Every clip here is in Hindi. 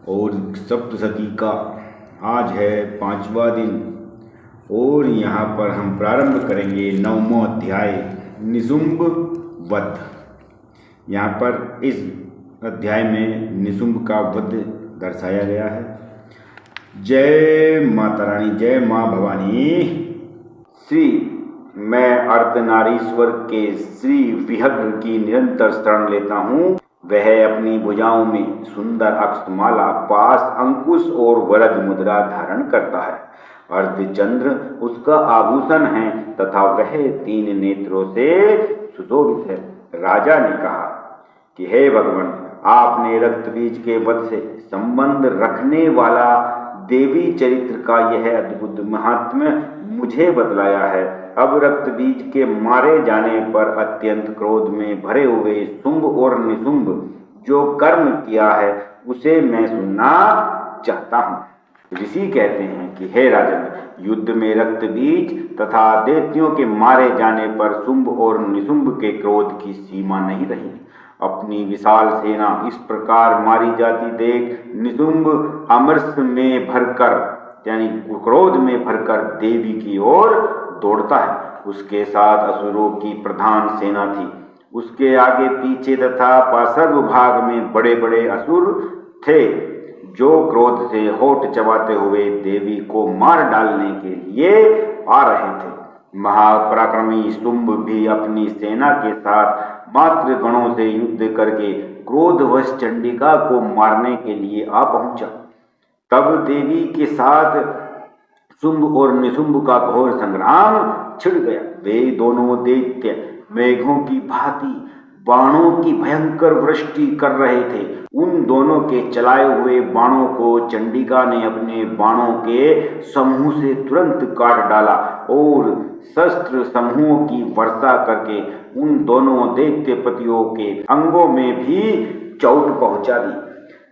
और सप्तशती का आज है 5वां दिन और यहाँ पर हम प्रारंभ करेंगे 9वां अध्याय निशुंभ वध। यहाँ पर इस अध्याय में निशुंभ का वध दर्शाया गया है। जय माता रानी, जय माँ भवानी। श्री मैं अर्धनारीश्वर के श्री विहग्र की निरंतर शरण लेता हूँ। वह अपनी भुजाओं में सुंदर अक्षमाला, पास, अंकुश और वरद मुद्रा धारण करता है। अर्धचंद्र उसका आभूषण है तथा वह 3 नेत्रों से सुशोभित है। राजा ने कहा कि हे भगवान, आपने रक्त बीज के वध से संबंध रखने वाला देवी चरित्र का यह अद्भुत महात्म्य मुझे बतलाया है। अब रक्त बीज के मारे जाने पर अत्यंत क्रोध में भरे हुए शुंभ और निशुंभ जो कर्म किया है उसे मैं सुनना चाहता हूँ। ऋषि कहते हैं कि हे राजन, युद्ध में रक्त बीज तथा दैत्यों के मारे जाने पर शुंभ और निशुंभ के क्रोध की सीमा नहीं रही। अपनी विशाल सेना इस प्रकार मारी जाती देख निशुंभ अमरस में भरकर यानी क्रोध में भरकर देवी की ओर दौड़ता है। उसके साथ असुरों की प्रधान सेना थी। उसके आगे पीछे तथा पार्श्व भाग में बड़े बड़े असुर थे जो क्रोध से होठ चबाते हुए देवी को मार डालने के लिए आ रहे थे। महापराक्रमी शुंभ भी अपनी सेना के साथ मातृ गणों से युद्ध करके क्रोधवश चंडिका को मारने के लिए आ पहुंचा। तब देवी के साथ शुंभ और निशुंभ का घोर संग्राम छिड़ गया। वे दोनों दैत्य मेघों की भांति बाणों की भयंकर वृष्टि कर रहे थे। उन दोनों के चलाए हुए बाणों को चंडिका ने अपने बाणों के समूह से तुरंत काट डाला और शस्त्र समूहों की वर्षा करके उन दोनों दैत्यपतियों के अंगों में भी चोट पहुंचा दी।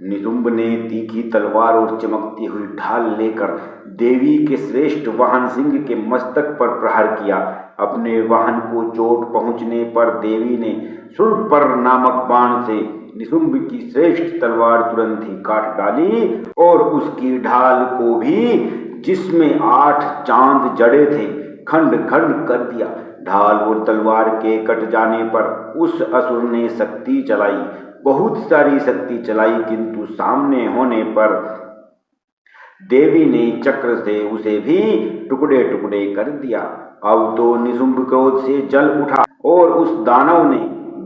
निशुंभ ने तीखी तलवार और चमकती हुई ढाल लेकर देवी के श्रेष्ठ वाहन सिंह के मस्तक पर प्रहार किया। अपने वाहन को चोट पहुंचने पर देवी ने शूर्पर नामक बाण से निशुंभ की श्रेष्ठ तलवार तुरंत ही काट डाली और उसकी ढाल को भी, जिसमें 8 चांद जड़े थे, खंड खंड कर दिया। ढाल और तलवार के कट जाने पर उस असुर ने शक्ति चलाई, बहुत सारी शक्ति चलाई, किंतु सामने होने पर देवी ने चक्र से उसे भी टुकड़े टुकड़े कर दिया। अब तो निशुंभ क्रोध से जल उठा और उस दानव ने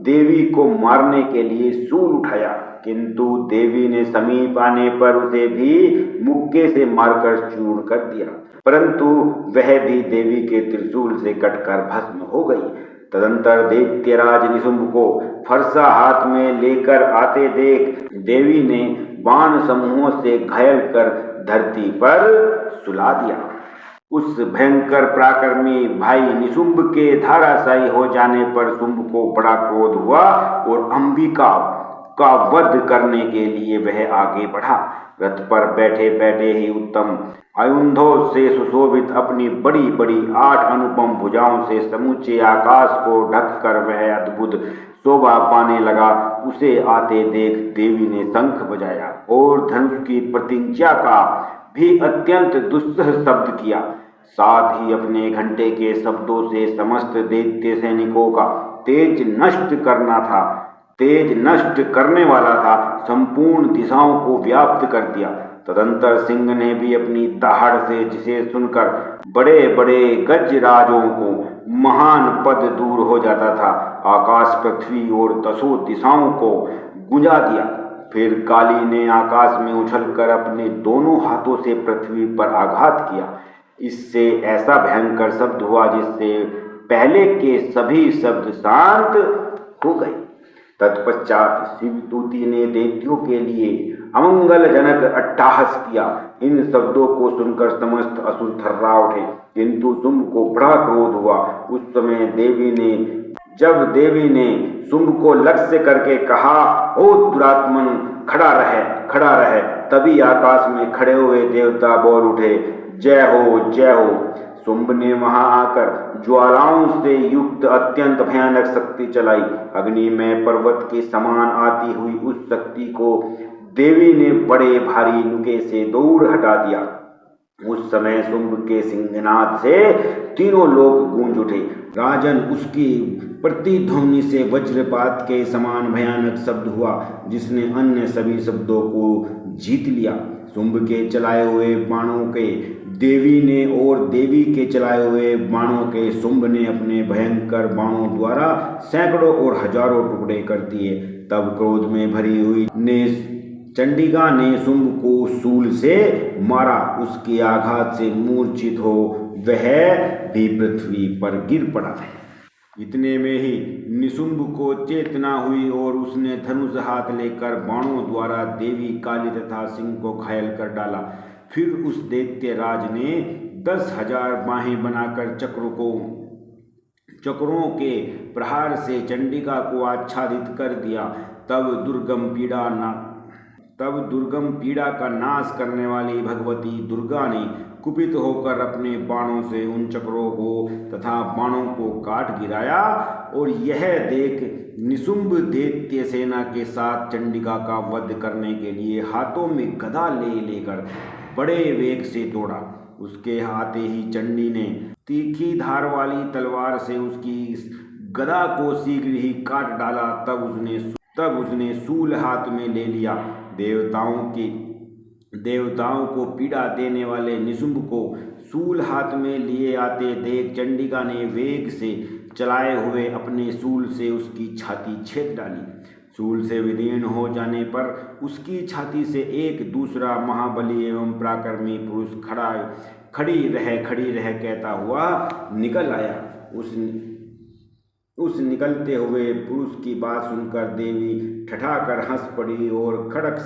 देवी को मारने के लिए शूल उठाया, किंतु देवी ने समीप आने पर उसे भी मुक्के से मारकर चूर्ण कर दिया, परंतु वह भी देवी के त्रिशूल से कटकर भस्म हो गई। तदंतर दैत्यराज निशुंभ को फरसा हाथ में लेकर आते देख देवी ने बाण समूहों से घायल कर धरती पर सुला दिया। उस भयंकर पराक्रमी भाई निशुंभ के धराशायी हो जाने पर शुंभ को बड़ा क्रोध हुआ और अंबिका का वध करने के लिए वह आगे बढ़ा। रथ पर बैठे बैठे ही उत्तम आयुधों से सुशोभित अपनी बड़ी बड़ी 8 अनुपम भुजाओं से समूचे आकाश को ढककर वह अद्भुत शोभा पाने लगा। उसे आते देख देवी ने शंख बजाया और धनुष की प्रतिज्ञा का भी अत्यंत दुस्सह शब्द किया। साथ ही अपने घंटे के शब्दों से समस्त दैत्य सैनिकों का तेज नष्ट करने वाला था, संपूर्ण दिशाओं को व्याप्त कर दिया। तदंतर सिंह ने भी अपनी दहाड़ से, जिसे सुनकर बड़े बड़े गजराजों को महान पद दूर हो जाता था, आकाश, पृथ्वी और 10 दिशाओं को गुंजा दिया। फिर काली ने आकाश में उछलकर अपने दोनों हाथों से पृथ्वी पर आघात किया। इससे ऐसा भयंकर शब्द हुआ जिससे पहले के सभी शब्द शांत हो गए। तत्पश्चात शिवदूती ने दैत्यों के लिए अमंगलजनक अट्टहास किया। इन शब्दों को सुनकर समस्त असुर थर्रा उठे, किंतु शुंभ को बड़ा क्रोध हुआ। उस समय जब देवी ने शुंभ को लक्ष्य करके कहा, ओ दुरात्मन, खड़ा रहे, तभी आकाश में खड़े हुए देवता बोल उठे, जय हो, जय हो। शुंभ ने वहां आकर ज्वालाओं से युक्त अत्यंत भयानक शक्ति चलाई। अग्नि में पर्वत के समान आती हुई उस शक्ति को देवी ने बड़े भारी नुके से दूर हटा दिया। उस समय शुंभ के सिंहनाद से तीनों लोग गूंज उठे। राजन, उसकी प्रतिध्वनि से वज्रपात के समान भयानक शब्द हुआ, जिसने अन्य सभी शब्दों को जीत लिया। शुंभ के चलाए हुए बाणों के देवी ने और देवी के चलाए हुए बाणों के शुंभ ने अपने भयंकर बाणों द्वारा सैकड़ों और हजारों टुकड़े कर दिए। तब क्रोध में भरी हुई चंडिका ने शुंभ को शूल से मारा। उसके आघात से मूर्छित हो वह भी पृथ्वी पर गिर पड़ा। इतने में ही निशुंभ को चेतना हुई और उसने धनुष हाथ लेकर बाणों द्वारा देवी काली तथा सिंह को घायल कर डाला। फिर उस दैत्य राज ने 10,000 बाहें बनाकर चक्रों के प्रहार से चंडिका को आच्छादित कर दिया। तब दुर्गम पीड़ा का नाश करने वाली भगवती दुर्गा ने कुपित होकर अपने बाणों से उन चक्रों को तथा बाणों को काट गिराया। और यह देख निशुंभ दैत्य सेना के साथ चंडिका का वध करने के लिए हाथों में गदा लेकर बड़े वेग से दौड़ा। उसके आते ही चंडी ने तीखी धार वाली तलवार से उसकी गदा को शीघ्र ही काट डाला। तब उसने शूल हाथ में ले लिया। देवताओं को पीड़ा देने वाले निशुंभ को शूल हाथ में लिए आते देख चंडिका ने वेग से चलाए हुए अपने शूल से उसकी छाती छेद डाली। शूल से विदीर्ण हो जाने पर उसकी छाती से एक दूसरा महाबली एवं पराक्रमी पुरुष खड़ी रह कहता हुआ निकल आया। उस निकलते हुए पुरुष की बात सुनकर देवी ठठाकर हंस पड़ी और खड़क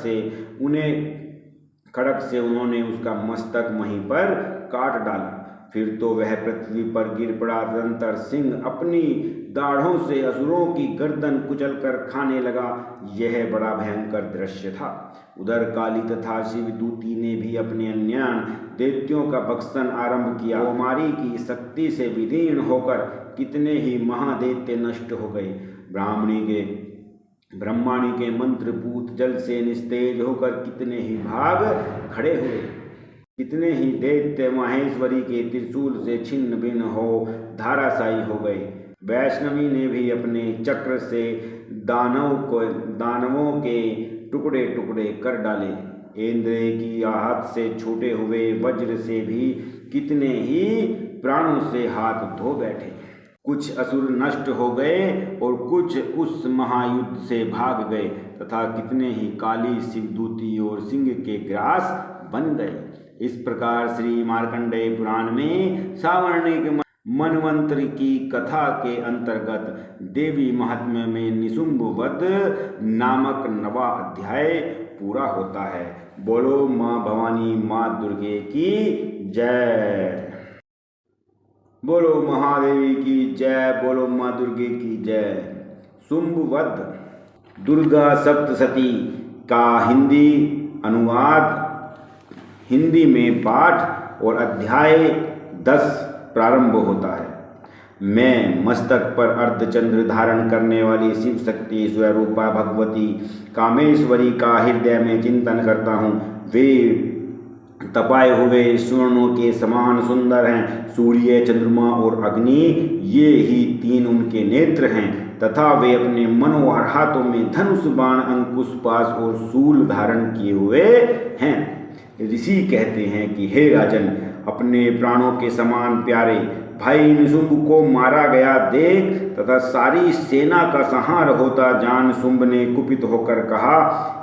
से उन्होंने उसका मस्तक वहीं पर काट डाला। फिर तो वह पृथ्वी पर गिर पड़ा। तदंतर सिंह अपनी दाढ़ों से असुरों की गर्दन कुचलकर खाने लगा। यह बड़ा भयंकर दृश्य था। उधर काली तथा शिव दूती ने भी अपने अन्य दैत्यों का भक्षण आरंभ किया। कुमारी की शक्ति से विदीर्ण होकर कितने ही महादैत्य नष्ट हो गए। ब्रह्माणी के मंत्रपूत जल से निस्तेज होकर कितने ही भाग खड़े हुए। कितने ही दैत्य माहेश्वरी के त्रिशूल से छिन्न भिन्न हो धाराशायी हो गए। वैष्णवी ने भी अपने चक्र से दानवों के टुकड़े टुकड़े कर डाले। इंद्र की आहत से छूटे हुए वज्र से भी कितने ही प्राणों से हाथ धो बैठे। कुछ असुर नष्ट हो गए और कुछ उस महायुद्ध से भाग गए तथा कितने ही काली शिवदूती और सिंह के ग्रास बन गए। इस प्रकार श्री मार्कंडेय पुराण में सावर्णिक मनवंतर की कथा के अंतर्गत देवी महात्म्य में निशुंभ वध नामक 9वां अध्याय पूरा होता है। बोलो माँ भवानी माँ दुर्गे की जय। बोलो महादेवी की जय। बोलो माँ दुर्गे की जय। शुंभ वध। दुर्गा सप्तशती का हिंदी अनुवाद, हिंदी में पाठ और अध्याय 10 प्रारंभ होता है। मैं मस्तक पर अर्धचंद्र धारण करने वाली शिव शक्ति स्वरूपा भगवती कामेश्वरी का हृदय में चिंतन करता हूँ। वे तपाए हुए स्वर्णों के समान सुंदर हैं। सूर्य, चंद्रमा और अग्नि ये ही 3 उनके नेत्र हैं तथा वे अपने मनोहर हाथों में धनुष, बाण, अंकुश, पाश और शूल धारण किए हुए हैं। ऋषि कहते हैं कि हे राजन, अपने प्राणों के समान प्यारे भाई निशुंभ को मारा गया देख तथा सारी सेना का संहार होता जान शुंभ ने कुपित होकर कहा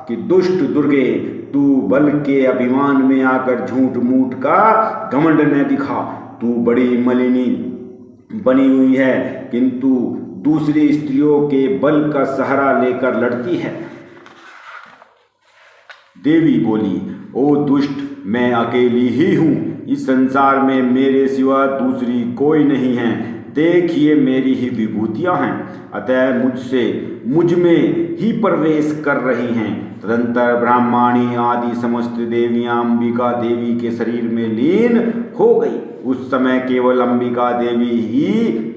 कि दुष्ट दुर्गे, तू बल के अभिमान में आकर झूठ मूठ का घमंड न दिखा। तू बड़ी मलिनी बनी हुई है किंतु दूसरी स्त्रियों के बल का सहारा लेकर लड़ती है। देवी बोली, ओ दुष्ट, मैं अकेली ही हूँ। इस संसार में मेरे सिवा दूसरी कोई नहीं है। देखिए मेरी ही विभूतियाँ हैं, अतः मुझ में ही प्रवेश कर रही हैं। तदंतर ब्राह्मणी आदि समस्त देवियाँ अंबिका देवी के शरीर में लीन हो गई। उस समय केवल अंबिका देवी ही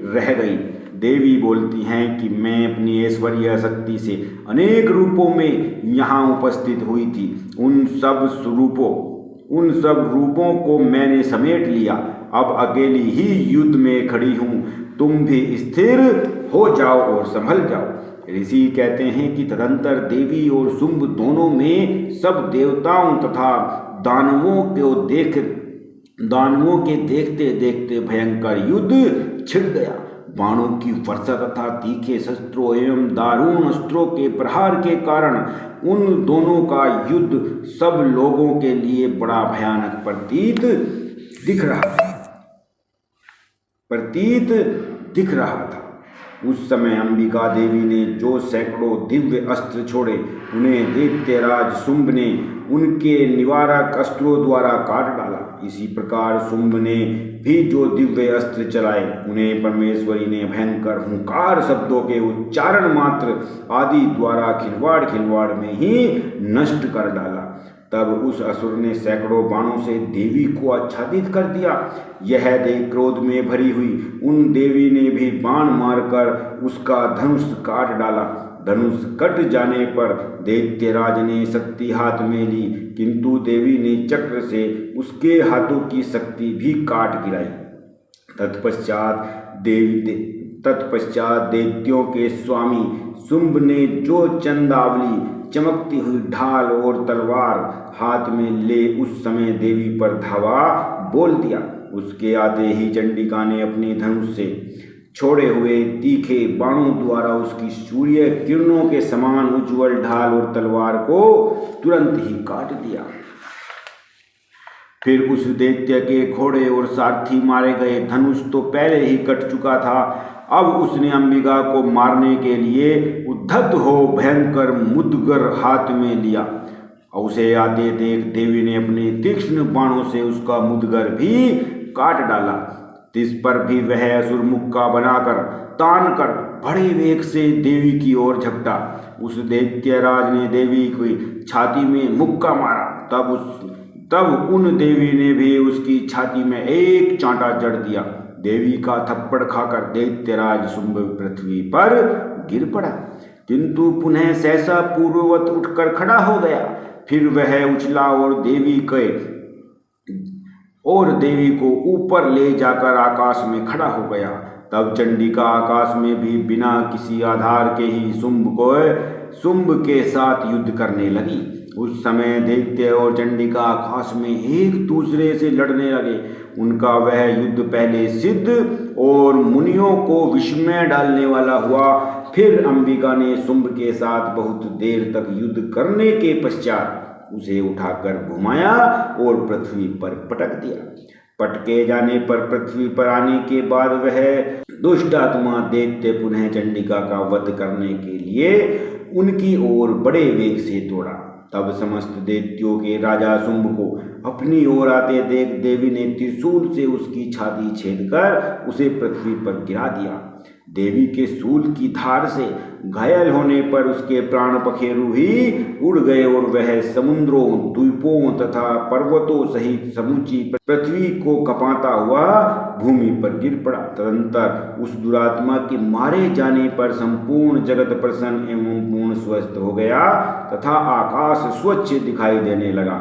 रह गई। देवी बोलती हैं कि मैं अपनी ऐश्वर्य शक्ति से अनेक रूपों में यहाँ उपस्थित हुई थी। उन सब रूपों को मैंने समेट लिया। अब अकेली ही युद्ध में खड़ी हूँ। तुम भी स्थिर हो जाओ और संभल जाओ। ऋषि कहते हैं कि तदंतर देवी और शुंभ दोनों में सब देवताओं तथा दानवों के देखते देखते भयंकर युद्ध छिड़ गया। बाणों की वर्षा तथा तीखे शस्त्रों एवं दारुण अस्त्रों के प्रहार के कारण उन दोनों का युद्ध सब लोगों के लिए बड़ा भयानक प्रतीत दिख रहा था। उस समय अंबिका देवी ने जो सैकड़ों दिव्य अस्त्र छोड़े, उन्हें दैत्यराज शुंभ ने उनके निवारक अस्त्रों द्वारा काट डाला। इसी प्रकार शुंभ ने भी जो दिव्य अस्त्र चलाए, उन्हें परमेश्वरी ने भयंकर हुंकार शब्दों के उच्चारण मात्र आदि द्वारा खिलवाड़ में ही नष्ट कर डाला। तब उस असुर ने सैकड़ों बाणों से देवी को आच्छादित कर दिया। यह देख क्रोध में भरी हुई उन देवी ने भी बाण मारकर उसका धनुष काट डाला। धनुष कट जाने पर दैत्यराज ने शक्ति हाथ में ली, किंतु देवी ने चक्र से उसके हाथों की शक्ति भी काट गिराई। तत्पश्चात दैत्यों के स्वामी शुंभ ने जो चंदावली चमकती हुई ढाल और तलवार हाथ में ले उस समय देवी पर धावा बोल दिया। उसके आते ही चंडिका ने अपने धनुष से छोड़े हुए तीखे बाणों द्वारा उसकी सूर्य किरणों के समान उज्ज्वल ढाल और तलवार को तुरंत ही काट दिया। फिर उस दैत्य के घोड़े और सारथी मारे गए। धनुष तो पहले ही कट चुका था। अब उसने अंबिका को मारने के लिए उद्धत हो भयंकर मुद्गर हाथ में लिया। उसे आते देख देवी ने अपने तीक्ष्ण बाणों से उसका मुद्गर भी काट डाला। इस पर भी वह असुर मुक्का बनाकर तान कर बड़े वेग से देवी की ओर झपटा। उस दैत्यराज ने देवी की छाती में मुक्का मारा। तब उन देवी ने भी उसकी छाती में एक चांटा जड़ दिया। देवी का थप्पड़ खाकर दैत्यराज शुंभ पृथ्वी पर गिर पड़ा, किंतु पुनः सहसा पूर्ववत उठकर खड़ा हो गया। फिर वह उछला और देवी को ऊपर ले जाकर आकाश में खड़ा हो गया। तब चंडिका आकाश में भी बिना किसी आधार के ही शुंभ के साथ युद्ध करने लगी। उस समय दैत्य और चंडिका आकाश में एक दूसरे से लड़ने लगे। उनका वह युद्ध पहले सिद्ध और मुनियों को विस्मय डालने वाला हुआ। फिर अंबिका ने शुंभ के साथ बहुत देर तक युद्ध करने के पश्चात उसे उठाकर घुमाया और पृथ्वी पर पटक दिया। पटके जाने पर पृथ्वी पर आने के बाद वह दुष्ट आत्मा दैत्य पुनः चंडिका का वध करने के लिए उनकी ओर बड़े वेग से दौड़ा। तब समस्त दैत्यों के राजा शुंभ को अपनी ओर आते देख देवी ने त्रिशूल से उसकी छाती छेदकर उसे पृथ्वी पर गिरा दिया। देवी के शूल की धार से घायल होने पर उसके प्राण पखेरु ही उड़ गए और वह समुद्रों, द्वीपों तथा पर्वतों सहित समूची पृथ्वी को कपाता हुआ भूमि पर गिर पड़ा। तदंतर उस दुरात्मा के मारे जाने पर संपूर्ण जगत प्रसन्न एवं पूर्ण स्वस्थ हो गया तथा आकाश स्वच्छ दिखाई देने लगा।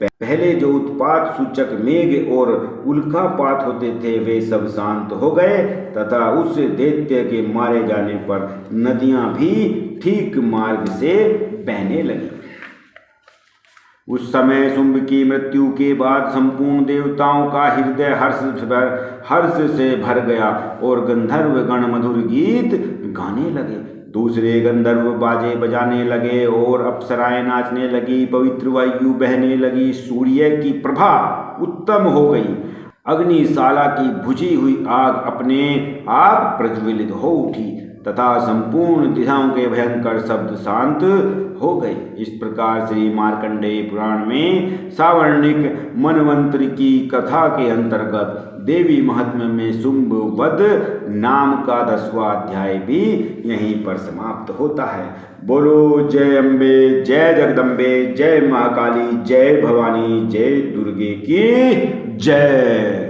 पहले जो उत्पात सूचक मेघ और उल्कापात होते थे वे सब शांत हो गए तथा उस दैत्य के मारे जाने पर नदियां भी ठीक मार्ग से बहने लगी। उस समय शुंभ की मृत्यु के बाद संपूर्ण देवताओं का हृदय हर्ष से भर गया और गंधर्व गण मधुर गीत गाने लगे। दूसरे गंधर्व बाजे बजाने लगे और अप्सराएं नाचने लगी। पवित्र वायु बहने लगी। सूर्य की प्रभा उत्तम हो गई। अग्निशाला की बुझी हुई आग अपने आप प्रज्वलित हो उठी तथा संपूर्ण दिशाओं के भयंकर शब्द शांत हो गए। इस प्रकार श्री मार्कंडेय पुराण में सावर्णिक मनवंतर की कथा के अंतर्गत देवी महात्म्य में शुंभ वध नाम का 10वां अध्याय भी यहीं पर समाप्त होता है। बोलो जय अम्बे, जय जगदम्बे, जय महाकाली, जय भवानी, जय दुर्गे की जय।